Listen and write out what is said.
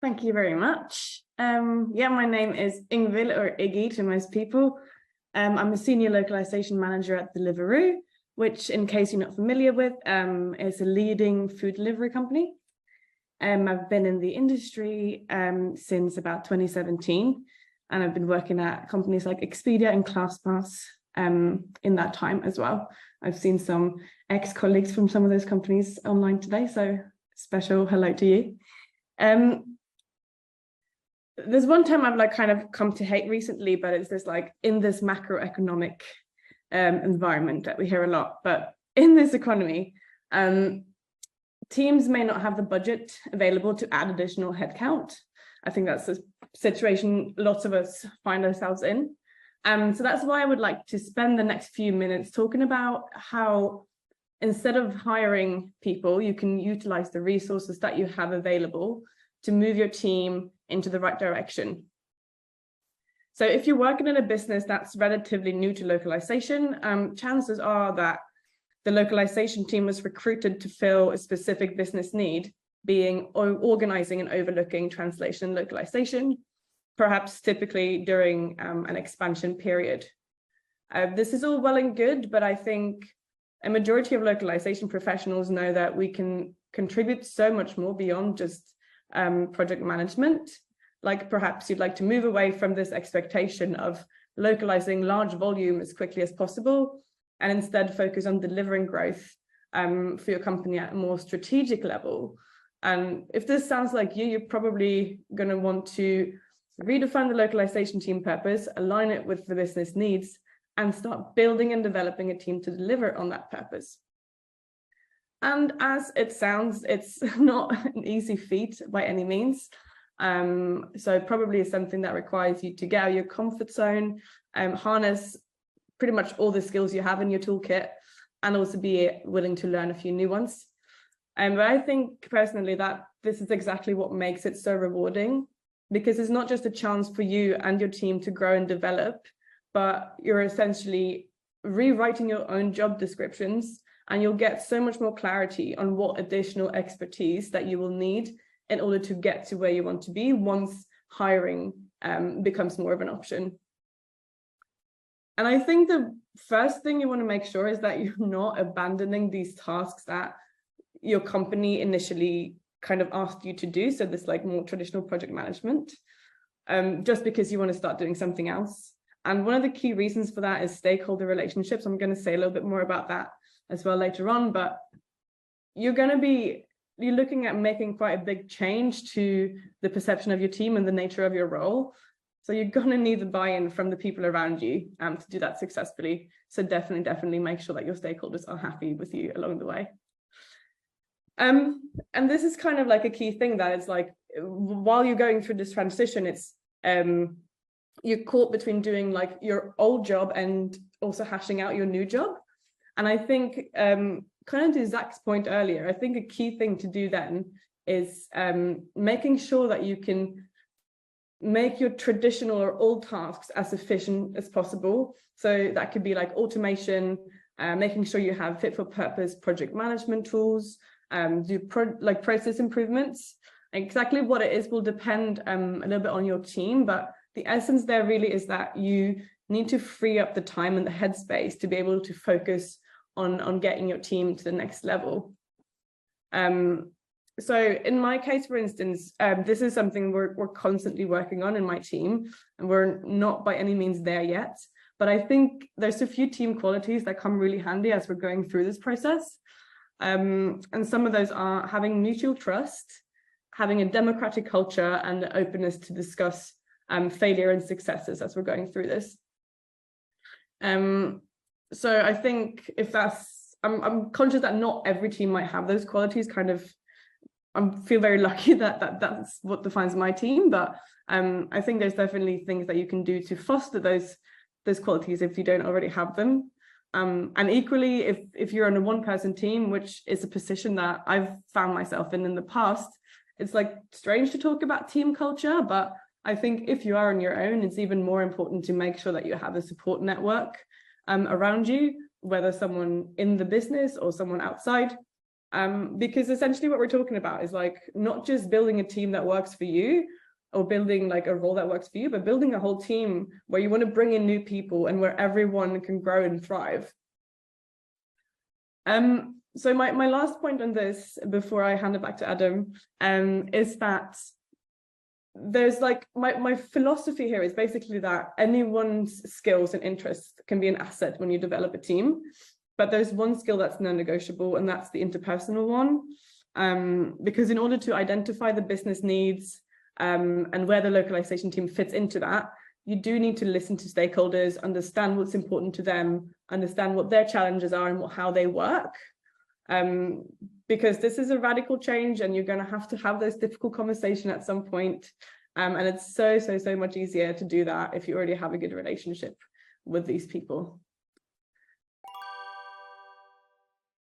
Thank you very much. My name is Yngvild, or Iggy to most people. I'm a senior localization manager at Deliveroo, which, in case you're not familiar with, is a leading food delivery company. I've been in the industry since about 2017, and I've been working at companies like Expedia and ClassPass in that time as well. I've seen some ex-colleagues from some of those companies online today, so special hello to you. There's one term I've kind of come to hate recently, but it's this in this macroeconomic environment that we hear a lot. But in this economy, teams may not have the budget available to add additional headcount. I think that's a situation lots of us find ourselves in. So that's why I would like to spend the next few minutes talking about how, instead of hiring people, you can utilize the resources that you have available to move your team into the right direction. So if you're working in a business that's relatively new to localization, chances are that the localization team was recruited to fill a specific business need, being organizing and overlooking translation and localization, perhaps typically during an expansion period. This is all well and good, but I think a majority of localization professionals know that we can contribute so much more beyond just project management. Like perhaps you'd like to move away from this expectation of localizing large volume as quickly as possible and instead focus on delivering growth for your company at a more strategic level. And if this sounds like you're probably going to want to redefine the localization team purpose, align it with the business needs, and start building and developing a team to deliver on that purpose. And as it sounds, it's not an easy feat by any means. So probably is something that requires you to get out of your comfort zone, harness pretty much all the skills you have in your toolkit, and also be willing to learn a few new ones. But I think personally that this is exactly what makes it so rewarding, because it's not just a chance for you and your team to grow and develop, but you're essentially rewriting your own job descriptions, and you'll get so much more clarity on what additional expertise that you will need in order to get to where you want to be once hiring becomes more of an option. And I think the first thing you want to make sure is that you're not abandoning these tasks that your company initially kind of asked you to do. So this more traditional project management, just because you want to start doing something else. And one of the key reasons for that is stakeholder relationships. I'm going to say a little bit more about that as well later on, but you're looking at making quite a big change to the perception of your team and the nature of your role. So you're going to need the buy-in from the people around you to do that successfully. So definitely make sure that your stakeholders are happy with you along the way. And this is kind of a key thing, that it's while you're going through this transition, it's you're caught between doing your old job and also hashing out your new job. And I think kind of to Zach's point earlier, I think a key thing to do then is making sure that you can make your traditional or old tasks as efficient as possible. So that could be automation, making sure you have fit for purpose project management tools, do process improvements. Exactly what it is will depend a little bit on your team, but the essence there really is that you need to free up the time and the headspace to be able to focus on getting your team to the next level. So in my case, for instance, this is something we're constantly working on in my team, and we're not by any means there yet. But I think there's a few team qualities that come really handy as we're going through this process. And some of those are having mutual trust, having a democratic culture, and the openness to discuss failure and successes as we're going through this. So I think if I'm conscious that not every team might have those qualities. I feel very lucky that that's what defines my team, but I think there's definitely things that you can do to foster those qualities if you don't already have them. And equally, if you're on a one-person team, which is a position that I've found myself in the past, it's strange to talk about team culture, but I think if you are on your own, it's even more important to make sure that you have a support network around you, whether someone in the business or someone outside, Because essentially what we're talking about is like not just building a team that works for you or building like a role that works for you, but building a whole team where you want to bring in new people and where everyone can grow and thrive. So my last point on this before I hand it back to Adam is that there's like my philosophy here is basically that anyone's skills and interests can be an asset when you develop a team. But there's one skill that's non-negotiable, and that's the interpersonal one. Because in order to identify the business needs and where the localization team fits into that, you do need to listen to stakeholders, understand what's important to them, understand what their challenges are and how they work. Because this is a radical change and you're going to have those difficult conversations at some point. And it's so much easier to do that if you already have a good relationship with these people.